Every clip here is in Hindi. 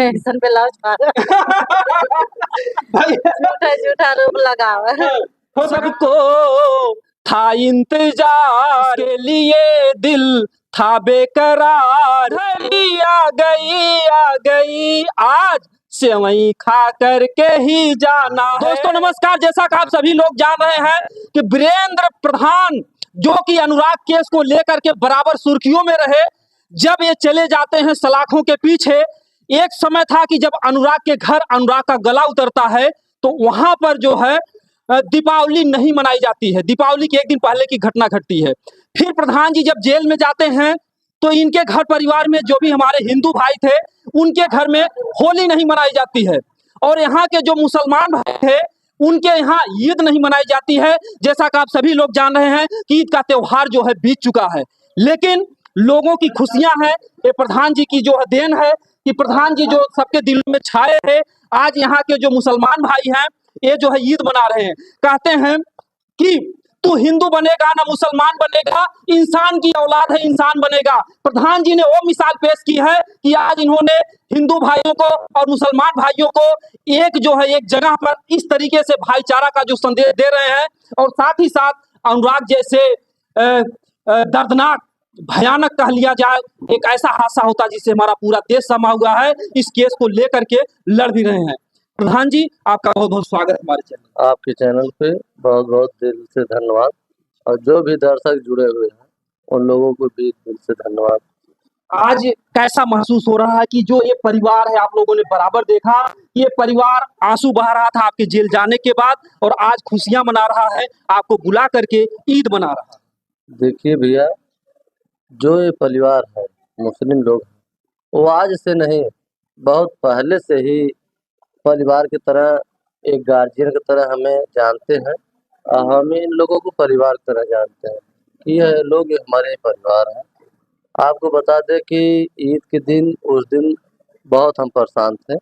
इलेक्शन पे लाओ झूठा झूठा रूप लगावा। सबको था इंतजार के लिए, दिल था बेकरार, घड़ी आ गई आज सेवई खा करके ही जाना है। दोस्तों नमस्कार, जैसा कि आप सभी लोग जान रहे हैं कि वीरेंद्र प्रधान जो कि अनुराग केस को लेकर के बराबर सुर्खियों में रहे, जब ये चले जाते हैं सलाखों के पीछे। एक समय था कि जब अनुराग के घर अनुराग का गला उतरता है तो वहां पर जो है दीपावली नहीं मनाई जाती है। दीपावली के एक दिन पहले की घटना घटती है। फिर प्रधान जी जब जेल में जाते हैं तो इनके घर परिवार में जो भी हमारे हिंदू भाई थे उनके घर में होली नहीं मनाई जाती है, और यहाँ के जो मुसलमान भाई थे उनके यहाँ ईद नहीं मनाई जाती है। जैसा कि आप सभी लोग जान रहे हैं कि ईद का त्योहार जो है बीत चुका है, लेकिन लोगों की खुशियां हैं। ये प्रधान जी की जो है देन है कि प्रधान जी जो सबके दिल में छाए थे, आज यहाँ के जो मुसलमान भाई हैं ये जो है ईद मना रहे हैं। कहते हैं कि तू हिंदू बनेगा ना मुसलमान बनेगा, इंसान की औलाद है इंसान बनेगा। प्रधान जी ने वो मिसाल पेश की है कि आज इन्होंने हिंदू भाइयों को और मुसलमान भाइयों को एक जो है एक जगह पर इस तरीके से भाईचारा का जो संदेश दे रहे हैं, और साथ ही साथ अनुराग जैसे दर्दनाक भयानक कह लिया जाए एक ऐसा हादसा होता जिससे हमारा पूरा देश समा हुआ है, इस केस को लेकर के लड़ भी रहे हैं। प्रधान जी आपका बहुत बहुत स्वागत है हमारे चैनल। आपके चैनल पे बहुत बहुत दिल से धन्यवाद, और जो भी दर्शक जुड़े हुए हैं उन लोगों को भी दिल से धन्यवाद। आज कैसा महसूस हो रहा है कि जो ये परिवार है, आप लोगों ने बराबर देखा, ये परिवार आंसू बहा रहा था आपके जेल जाने के बाद, और आज खुशियां मना रहा है, आपको बुला करके ईद मना रहा है। देखिए भैया, जो ये परिवार है मुस्लिम लोग, वो आज से नहीं बहुत पहले से ही परिवार की तरह, एक गार्जियन की तरह हमें जानते हैं, और हम इन लोगों को परिवार की तरह जानते हैं कि यह लोग हमारे परिवार हैं। आपको बता दें कि ईद के दिन, उस दिन बहुत हम परेशान थे,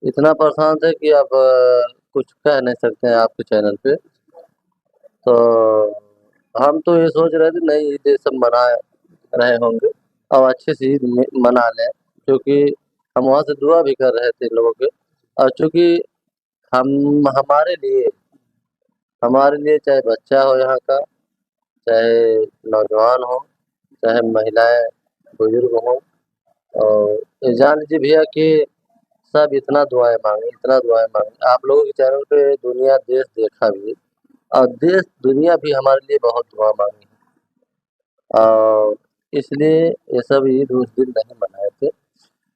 इतना परेशान थे कि अब कुछ कह नहीं सकते हैं आपके चैनल पे। तो हम तो ये सोच रहे थे नहीं ईद सब मना रहे होंगे और अच्छे से ईद मना लें, क्योंकि हम वहाँ से दुआ भी कर रहे थे लोगों के। और चूँकि हम हमारे लिए चाहे बच्चा हो यहाँ का, चाहे नौजवान हो, चाहे महिलाएं बुजुर्ग हों, और ये जान लीजिए भैया कि सब इतना दुआएं मांगे। आप लोगों के चैनल पे दुनिया देश देखा भी, और देश दुनिया भी हमारे लिए बहुत दुआ मांगी, और इसलिए ये सब ईद उस दिन नहीं मनाए थे।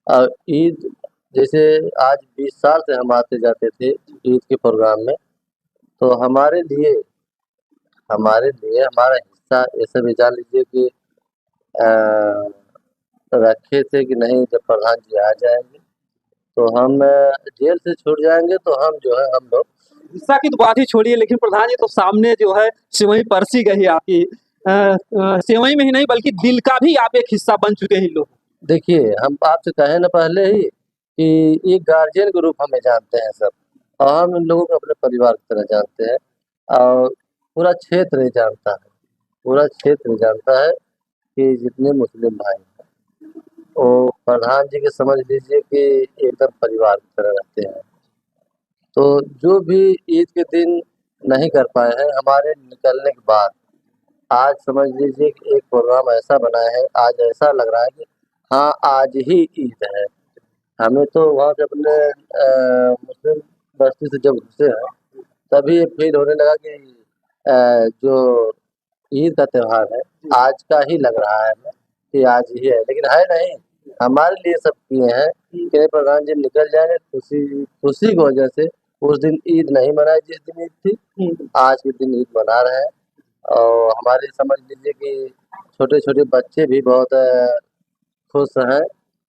और ईद जैसे आज 20 साल से हम आते जाते थे ईद के प्रोग्राम में, तो हमारे लिए हमारा हिस्सा ये सब जान लीजिए कि रखे थे कि नहीं जब प्रधान जी आ जाएंगे तो हम जेल से छूट जाएंगे, तो हम जो है हम लोग हिस्सा की तो बात ही छोड़िए, लेकिन प्रधान जी तो सामने जो है सेवई परसी गई आपकी, सेवई में ही नहीं बल्कि दिल का भी आप एक हिस्सा बन चुके हैं लोग। देखिए, हम आपसे कहे न पहले ही कि एक गार्जियन के रूप हमें जानते हैं सब, और हम इन लोगों को अपने परिवार की तरह जानते हैं, और पूरा क्षेत्र ये जानता है कि जितने मुस्लिम भाई हैं वो प्रधान जी के समझ लीजिए कि एकदम परिवार की तरह रहते हैं। तो जो भी ईद के दिन नहीं कर पाए हैं, हमारे निकलने के बाद आज समझ लीजिए कि एक प्रोग्राम ऐसा बना है, आज ऐसा लग रहा है कि हाँ आज ही ईद है। हमें तो वहाँ से अपने मुस्लिम बस्ती से जब घुसे हैं तभी ये फील होने लगा कि जो ईद का त्योहार है आज का ही लग रहा है हमें कि आज ही है, लेकिन है नहीं। हमारे लिए सब किए हैं कि प्रधान जी निकल जाएंगे, खुशी की वजह से उस दिन ईद नहीं मनाई जिस दिन ईद थी, आज के दिन ईद मना रहे हैं। और हमारे समझ लीजिए कि छोटे छोटे बच्चे भी बहुत खुश हैं,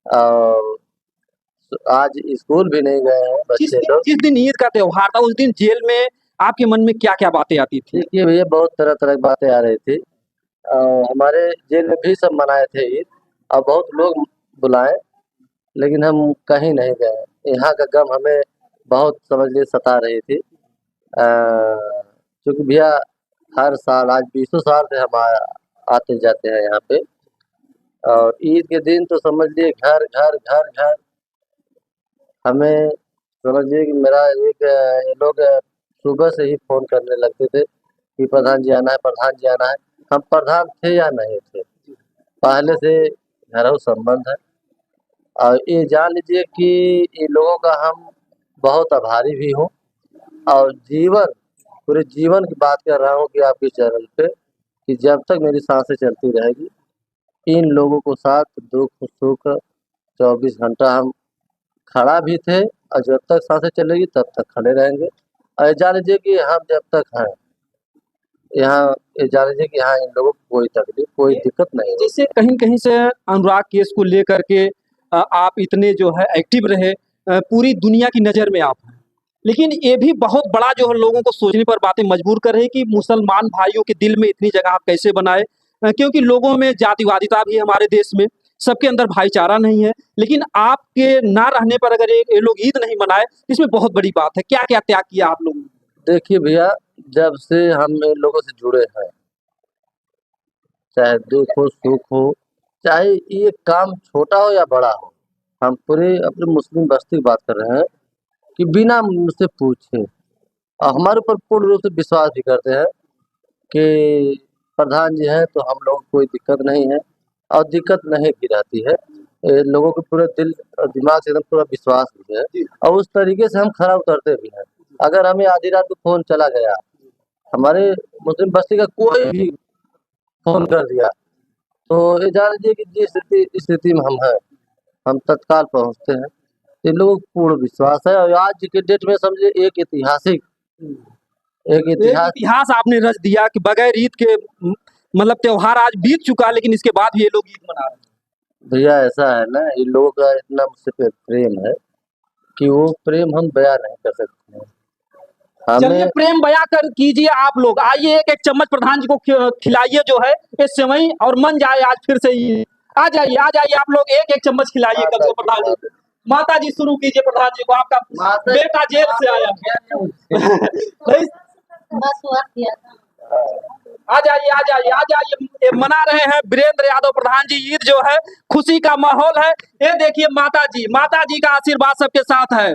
और आज स्कूल भी नहीं गए हैं बच्चे लोग। जिस दिन ईद का त्योहार था उस दिन जेल में आपके मन में क्या क्या बातें आती थी? देखिए भैया, बहुत तरह तरह की बातें आ रही थी। हमारे जेल में भी सब मनाए थे ईद, और बहुत लोग बुलाए, लेकिन हम कहीं नहीं गए। यहाँ का गम हमें बहुत समझ लीजिए सता रही थी, क्योंकि भैया हर साल आज 20 साल से हम आते जाते हैं यहाँ पे, और ईद के दिन तो समझ लिए घर घर घर घर हमें समझिए कि मेरा एक ये लोग सुबह से ही फ़ोन करने लगते थे कि प्रधान जी आना है, प्रधान जी आना है। हम प्रधान थे या नहीं थे, पहले से घरेलू संबंध है और ये जान लीजिए कि इन लोगों का हम बहुत आभारी भी हूँ और पूरे जीवन की बात कर रहा हूँ कि आपके चैनल पे कि जब तक मेरी सांसें चलती रहेगी, इन लोगों को साथ दुख-सुख 24 घंटा हम खड़ा भी थे और जब तक सांसें चलेगी तब तक खड़े रहेंगे। और ये जान लीजिए कि हम जब तक हैं, यहाँ ये जान लीजिए कि यहाँ इन लोगों को कोई तकलीफ, कोई दिक्कत नहीं होगी। जैसे कहीं-कहीं से अनुराग केस को लेकर के आप इतने जो है एक्टिव रहे, पूरी दुनिया की नज़र में आप हैं। लेकिन ये भी बहुत बड़ा जो है लोगों को सोचने पर बातें मजबूर कर रही है कि मुसलमान भाइयों के दिल में इतनी जगह आप कैसे बनाए? क्योंकि लोगों में जातिवादिता भी है हमारे देश में, सबके अंदर भाईचारा नहीं है। लेकिन आपके ना रहने पर अगर ये लोग ईद नहीं मनाए, इसमें बहुत बड़ी बात है। क्या-क्या त्याग किया आप लोगों ने? देखिए भैया, जब से हम इन लोगों से जुड़े हैं, चाहे दुख हो, सुख हो, चाहे ये काम छोटा हो या बड़ा हो, हम पूरे अपनी मुस्लिम बस्ती की बात कर रहे हैं कि बिना मुझसे पूछे और हमारे ऊपर पूर्ण रूप से विश्वास भी करते हैं कि प्रधान जी हैं तो हम लोगों को कोई दिक्कत नहीं है और दिक्कत नहीं भी रहती है। लोगों के पूरे दिल और दिमाग से एकदम पूरा विश्वास भी है और उस तरीके से हम खरा उतरते भी हैं। अगर हमें आधी रात को फ़ोन चला गया, हमारे मुस्लिम बस्ती का कोई भी फ़ोन कर दिया, तो ये जान लीजिए कि जिस स्थिति में हम हैं, हम तत्काल पहुँचते हैं। इन लोगों को पूर्ण विश्वास है और आज के डेट में समझिए एक एक इतिहास इतिहास आपने रच दिया कि बगैर ईद के मतलब त्योहार आज बीत चुका, लेकिन इसके बाद भी ये लोग ईद मना रहे हैं। भैया ऐसा है ना, इन लोगों का इतना मुझसे प्रेम है कि वो प्रेम हम बयां नहीं कर सकते हैं। चलिए हमें प्रेम बयां कर कीजिए आप लोग। आइए एक चम्मच प्रधान जी को खिलाइए जो है ये सेवई और मन जाए आज फिर से ही। आ जाइए आप लोग एक चम्मच खिलाइए कल को प्रधान जी को। माता जी शुरू कीजिए प्रधान जी को, आपका बेटा जेल से आया। नहीं, बस हुआ किया आ जाइए ये मना रहे हैं वीरेंद्र यादव प्रधान जी ईद जो है, खुशी का माहौल है। ये देखिए माता जी का आशीर्वाद सबके साथ है।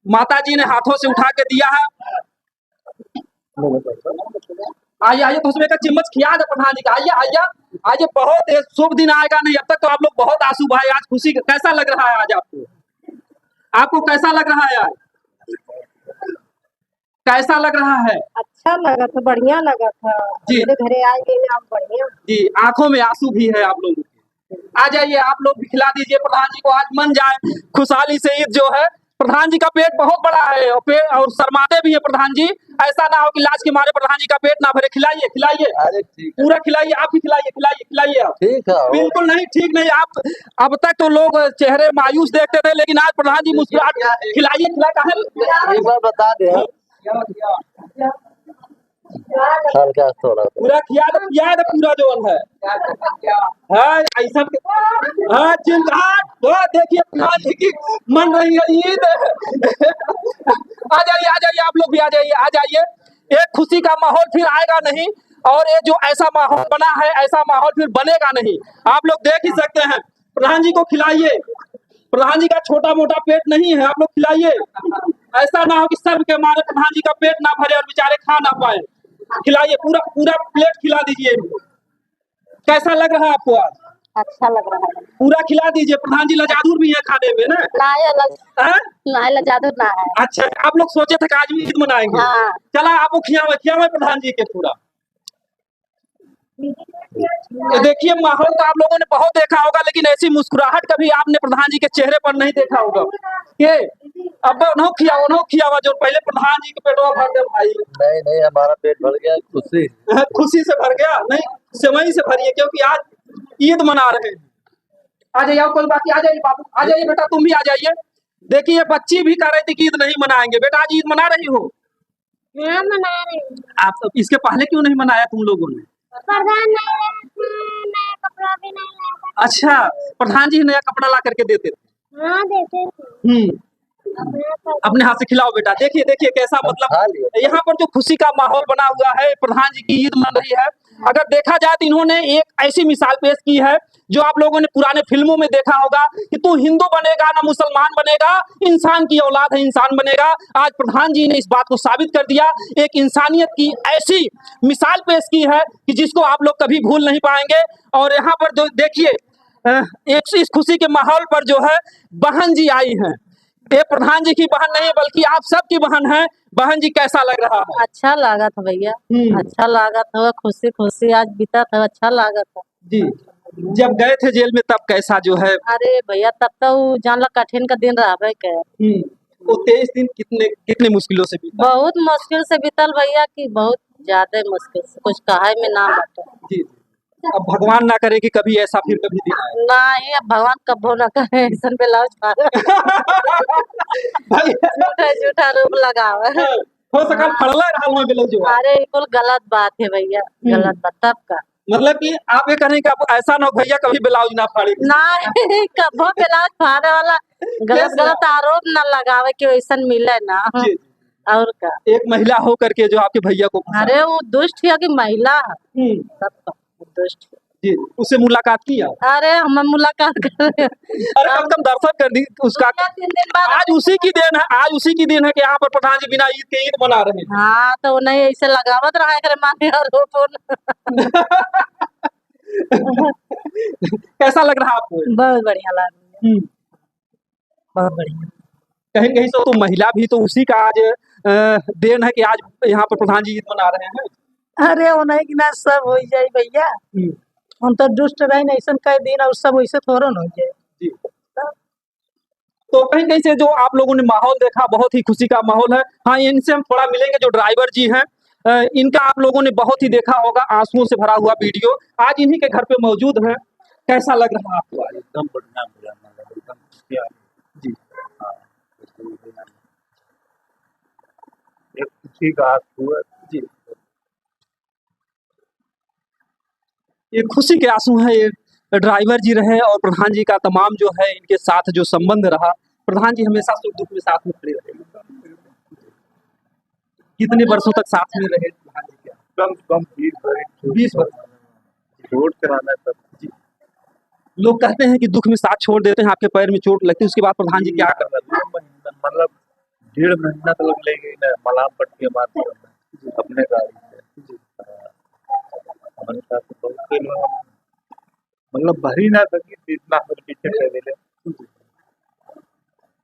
माता जी ने हाथों से उठा के दिया है। आइए तो उसमें एक चम्मच खिया दे प्रधान जी का। आइए बहुत शुभ दिन आएगा नहीं, अब तक तो आप लोग बहुत आंसू भाई। आज खुशी कैसा लग रहा है? आज आपको कैसा लग रहा है? आज कैसा लग रहा है? अच्छा लगा था, बढ़िया लगा था जी। मेरे घरे आएंगे आप बढ़िया जी, आंखों में आंसू भी है आप लोगों के। आ जाइए आप लोग भी खिला दीजिए प्रधान जी को, आज मन जाए खुशहाली से। ईद जो है प्रधान जी का पेट बहुत बड़ा है और शर्माते भी है प्रधान जी। ऐसा ना हो कि लाज के मारे प्रधान जी का पेट ना भरे। खिलाइए अरे ठीक है, पूरा खिलाइए, आप भी खिलाइए आप। ठीक है। बिल्कुल नहीं, ठीक नहीं। आप अब तक तो लोग चेहरे मायूस देखते थे, लेकिन आज प्रधान जी मुस्कुराहट। खिलाइए एक बार बता दे साल क्या थोड़ा पूरा खिया दे पूरा जो है ऐसा देखिए प्रधान जी की मन रही है ईद। आ जाइए आप लोग भी आ जाइए। एक खुशी का माहौल फिर आएगा नहीं, और ये जो ऐसा माहौल बना है ऐसा माहौल फिर बनेगा नहीं। आप लोग देख ही सकते हैं। प्रधान जी को खिलाइए, प्रधान जी का छोटा मोटा पेट नहीं है, आप लोग खिलाइए। ऐसा ना हो कि सब के मारे प्रधान जी का पेट ना भरे और बेचारे खा ना पाए। खिलाइए पूरा प्लेट खिला दीजिए। कैसा लग रहा है आपको आज? अच्छा लग रहा है। पूरा खिला दीजिए। प्रधान जी लजादुर भी है खाने में ना? ना जादू ना है। अच्छा, आप लोग सोचे थे कि आज भी ईद मनाएंगे। हाँ। चला आपको खियावे प्रधान जी के पूरा। देखिए माहौल तो आप लोगों ने बहुत देखा होगा, लेकिन ऐसी मुस्कुराहट कभी आपने प्रधान जी के चेहरे पर नहीं देखा होगा। ये अब उन्हों खियावा जो पहले प्रधान जी के पेटवा भर दे भाई। नहीं, हमारा पेट भर गया खुशी से भर गया। नहीं, सेवई से भरिए, क्योंकि आज ईद मना रहे हैं। आ जाइए कोई बाकी, आ जाइए बाबू, आ जाइए बेटा, तुम भी आ जाइए। देखिए बच्ची भी कह रही थी कि ईद नहीं मनाएंगे। बेटा आज ईद मना रही हो? हाँ, मना रही हूँ। आप इसके पहले क्यों नहीं मनाया तुम लोगों ने? प्रधान नया कपड़ा भी नहीं लाया। अच्छा, प्रधान जी नया कपड़ा ला करके देते थे? हाँ, देते थे। अपने हाथ से खिलाओ बेटा। देखिए कैसा मतलब यहाँ पर जो खुशी का माहौल बना हुआ है। प्रधान जी की ईद मन रही है अगर देखा जाए तो इन्होंने एक ऐसी मिसाल पेश की है जो आप लोगों ने पुराने फिल्मों में देखा होगा कि तू हिंदू बनेगा ना मुसलमान बनेगा, इंसान की औलाद है इंसान बनेगा। आज प्रधान जी ने इस बात को साबित कर दिया, एक इंसानियत की ऐसी मिसाल पेश की है कि जिसको आप लोग कभी भूल नहीं पाएंगे। और यहाँ पर जो देखिए एक इस खुशी के माहौल पर जो है बहन जी आई हैं। ये प्रधान जी की बहन नहीं बल्कि आप सबकी बहन है। बहन जी कैसा लग रहा है? अच्छा लगा था भैया, अच्छा लगा था, खुशी खुशी आज बीता था, अच्छा लगा था जी। जब गए थे जेल में तब कैसा जो है? अरे भैया तब तो जानला कठिन का दिन रहा के वो 23 दिन कितने कितने मुश्किलों से बीता? बहुत मुश्किल से बीतल भैया की बहुत ज्यादा मुश्किल से, कुछ कहा में ना बता। जी। अब भगवान ना करे कि कभी ऐसा फिर कभी दिन आए। नहीं अब भगवान कबो ना करे ऐसा ब्लाउज झूठा झूठा रूप लगावे। हो सकल फड़ला रहल में ब्लाउज। अरे बिल्कुल गलत बात है भैया, गलत बात तब का। मतलब कि आप ये कहें कि आप ऐसा ना हो भैया कभी ब्लाउज ना फाड़े। नहीं कबो ब्लाउज फाड़े वाला गलत गलत आरोप ना लगावे कि वैसा मिले ना। जी। और का एक महिला हो करके जो आपके भैया को अरे वो दुष्ट है कि महिला है सबका दुष्ट। जी, उससे मुलाकात किया? अरे हम मुलाकात कर रहे हैं। अरे कम कम दर्शन कर दी उसका। 3 दिन बाद आज उसी की देन है, आज उसी की देन है कि यहाँ पर प्रधान जी बिना ईद के ईद मना रहे हैं। हाँ तो वो नहीं ऐसे लगावत रहा करे माने आरोप। कैसा लग रहा आपको? बहुत बढ़िया लग रहा है, बहुत बढ़िया। कहीं कहीं से तो महिला भी तो उसी का आज देन है कि आज यहाँ पर प्रधान जी ईद मना रहे हैं। अरे वो नहीं कि ना सब हो जाए भैया, हम तो दुष्ट रहे नहीं ऐसा कई दिन और सब वैसे थोड़ा न हो जाए। जी। तो कहीं कहीं से जो आप लोगों ने माहौल देखा बहुत ही खुशी का माहौल है। हाँ इनसे हम थोड़ा मिलेंगे जो ड्राइवर जी हैं। इनका आप लोगों ने बहुत ही देखा होगा आंसुओं से भरा हुआ वीडियो। आज इन्हीं के घर पे मौजूद है। कैसा लग रहा है आपको? एकदम बढ़िया एकदम जी। एक खुशी का आंसू है। जी। ये खुशी के आंसू है। ये ड्राइवर जी रहे और प्रधान जी का तमाम जो है इनके साथ जो संबंध रहा। प्रधान जी हमेशा सुख दुख में साथ में खड़े रहे। कितने वर्षों तक साथ में रहे प्रधान जी के? कम से कम 20 वर्ष। छोड़ कराना सब। जी। लोग कहते हैं कि दुख में साथ छोड़ देते हैं, आपके पैर में चोट लगती है, उसके बाद प्रधान जी क्या कर रहे हैं? मतलब 1.5 महीना तो लग लेगी ना मलाम पट्टी मारते अपने गाड़ी से। हमारे साथ तो बहुत से लोग मतलब भरी ना सकी इतना पीछे कर दे।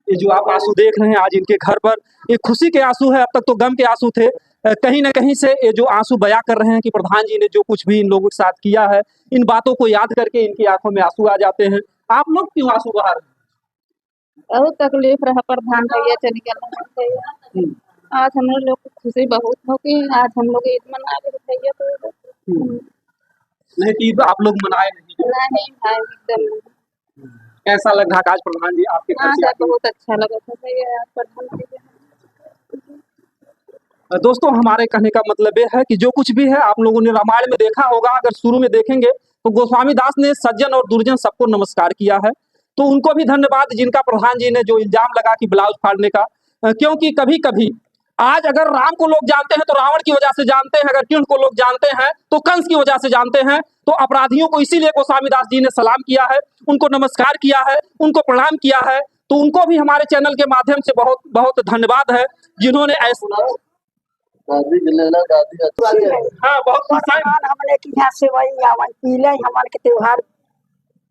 ये जो आप आंसू देख रहे हैं आज इनके घर पर, ये खुशी के आंसू है। अब तक तो गम के आंसू थे। कहीं ना कहीं से ये जो आंसू बयां कर रहे हैं कि प्रधान जी ने जो कुछ भी इन लोगों के साथ किया है, इन बातों को याद करके इनकी आंखों में आंसू आ जाते हैं। आप लोग क्यों आंसू बहा रहे हैं? बहुत तकलीफ रहा प्रधान भैया चल गया। आज हम लोग को खुशी बहुत हो कि आज हम लोग ईद मना रहे भैया तो नहीं कि आप लोग मनाए नहीं? नहीं भाई एकदम। कैसा लग रहा आज प्रधान जी आपके घर से आके? बहुत अच्छा लगा था भैया आज प्रधान भैया। दोस्तों हमारे कहने का मतलब ये है कि जो कुछ भी है आप लोगों ने रामायण में देखा होगा। अगर शुरू में देखेंगे तो गोस्वामी दास ने सज्जन और दुर्जन सबको नमस्कार किया है। तो उनको भी धन्यवाद जिनका प्रधान जी ने जो इल्जाम लगा कि ब्लाउज फाड़ने का। क्योंकि कभी कभी आज अगर राम को लोग जानते हैं तो रावण की वजह से जानते हैं, अगर कृष्ण को लोग जानते हैं तो कंस की वजह से जानते हैं। तो अपराधियों को इसीलिए गोस्वामी दास जी ने सलाम किया है, उनको नमस्कार किया है, उनको प्रणाम किया है। तो उनको भी हमारे चैनल के माध्यम से बहुत बहुत धन्यवाद है जिन्होंने ऐसा हाँ बहुत हमने की यहाँ से वही आवन पीले हमन के त्योहार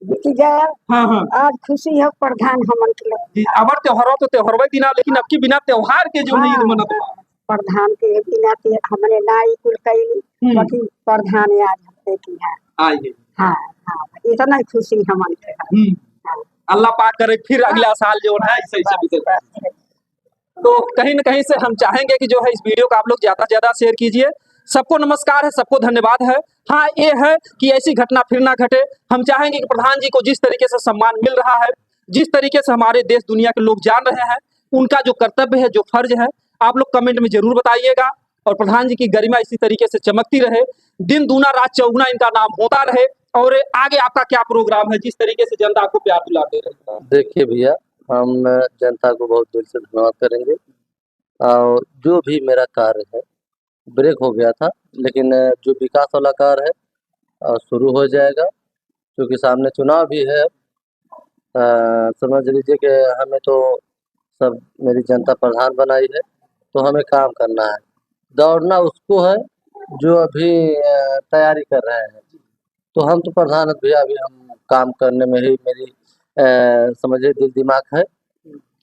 बीत गया। हाँ हाँ आज खुशी है प्रधान हमन के जी। अबर त्योहारों तो त्योहार दिना, लेकिन अब की बिना त्योहार के जो है ईद मनत प्रधान के बिना हमने नाई कुल कैली बाकी प्रधान आज हफ्ते की है। आइए। हाँ हाँ इतना खुशी हमन के। अल्लाह पाक करे फिर अगला साल जो है सही से बीते। तो कहीं न कहीं से हम चाहेंगे कि जो है इस वीडियो को आप लोग ज़्यादा से ज़्यादा शेयर कीजिए। सबको नमस्कार है, सबको धन्यवाद है। हाँ ये है कि ऐसी घटना फिर ना घटे। हम चाहेंगे कि प्रधान जी को जिस तरीके से सम्मान मिल रहा है, जिस तरीके से हमारे देश दुनिया के लोग जान रहे हैं, उनका जो कर्तव्य है, जो फर्ज है, आप लोग कमेंट में जरूर बताइएगा। और प्रधान जी की गरिमा इसी तरीके से चमकती रहे, दिन दूना रात चौगुना इनका नाम होता रहे। और आगे आपका क्या प्रोग्राम है जिस तरीके से जनता आपको प्यार दुलाते रहे? देखिए भैया हम जनता को बहुत दिल से धन्यवाद करेंगे और जो भी मेरा कार्य है ब्रेक हो गया था, लेकिन जो विकास वाला कार्य है शुरू हो जाएगा, क्योंकि सामने चुनाव भी है। समझ लीजिए कि हमें तो सब मेरी जनता प्रधान बनाई है, तो हमें काम करना है। दौड़ना उसको है जो अभी तैयारी कर रहे हैं। तो हम तो प्रधान भैया, अभी हम काम करने में ही मेरी समझिए दिल दिमाग है।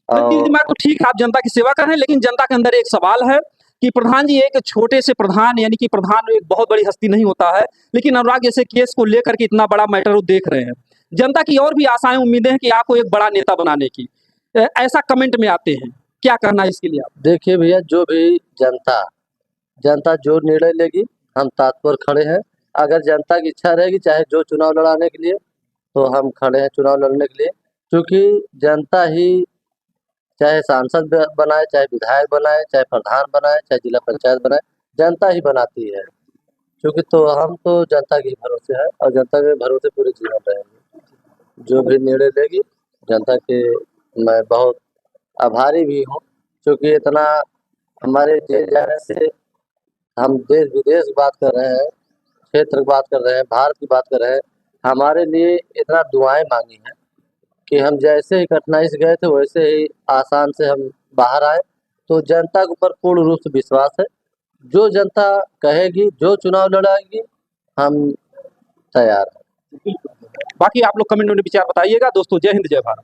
दिल दिमाग तो ठीक है, आप जनता की सेवा कर रहे हैं, लेकिन जनता के अंदर एक सवाल है कि प्रधान जी एक छोटे से प्रधान, यानी कि प्रधान एक बहुत बड़ी हस्ती नहीं होता है, लेकिन अनुराग जैसे केस को लेकर के इतना बड़ा मैटर वो देख रहे हैं। जनता की और भी आशाएं उम्मीदें हैं कि आपको एक बड़ा नेता बनाने की, ऐसा कमेंट में आते हैं, क्या करना है इसके लिए आप? देखिए भैया, जो भी जनता जो निर्णय लेगी हम तत्पर खड़े हैं। अगर जनता की इच्छा रहेगी, चाहे जो चुनाव लड़ाने के लिए, तो हम खड़े हैं चुनाव लड़ने के लिए। क्योंकि जनता ही चाहे सांसद बनाए, चाहे विधायक बनाए, चाहे प्रधान बनाए, चाहे जिला पंचायत बनाए, जनता ही बनाती है। क्योंकि तो हम तो जनता के भरोसे हैं और जनता के भरोसे पूरे जीवन रहेंगे। जो भी निर्णय लेगी जनता के, मैं बहुत आभारी भी हूँ, क्योंकि इतना हमारे जेल जाने से हम देश विदेश की बात कर रहे हैं, क्षेत्र की बात कर रहे हैं, भारत की बात कर रहे हैं, हमारे लिए इतना दुआएं मांगी हैं कि हम जैसे ही कठिनाई से गए थे वैसे ही आसान से हम बाहर आए। तो जनता के ऊपर पूर्ण रूप से विश्वास है। जो जनता कहेगी, जो चुनाव लड़ाएगी, हम तैयार हैं। बाकी आप लोग कमेंट में विचार बताइएगा। दोस्तों, जय हिंद, जय भारत।